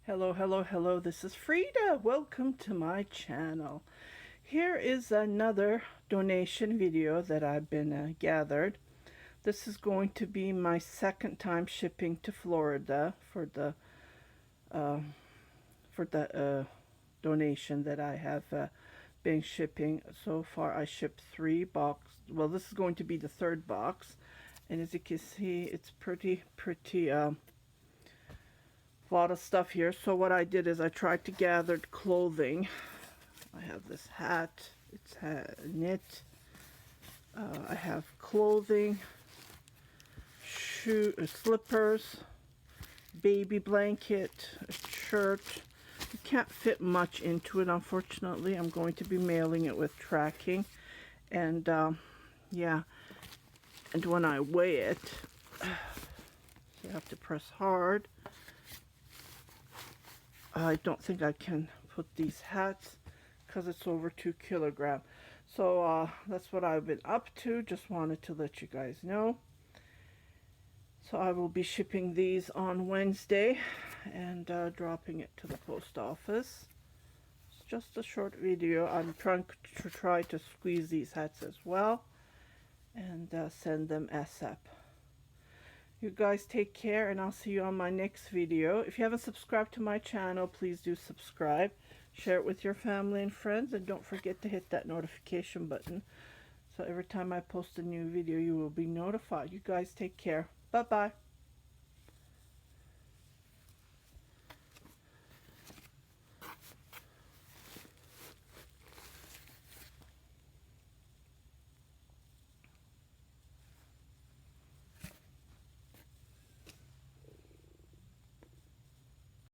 Hello, hello, hello. This is Frida. Welcome to my channel. Here is another donation video that I've been gathered. This is going to be my second time shipping to Florida for the donation that I have been shipping. So far I shipped 3 boxes. Well, this is going to be the third box, and as you can see, it's pretty a lot of stuff here. So what I did is I tried to gather clothing. I have this hat, it's knit. I have clothing, slippers, baby blanket, a shirt. You can't fit much into it, unfortunately. I'm going to be mailing it with tracking, and yeah, and when I weigh it, you have to press hard. I don't think I can put these hats because it's over 2 kilograms. So that's what I've been up to. Just wanted to let you guys know. So I will be shipping these on Wednesday and dropping it to the post office. It's just a short video. I'm trying to squeeze these hats as well and send them ASAP. You guys take care, and I'll see you on my next video. If you haven't subscribed to my channel, please do subscribe. Share it with your family and friends, and don't forget to hit that notification button. So every time I post a new video, you will be notified. You guys take care. Bye-bye.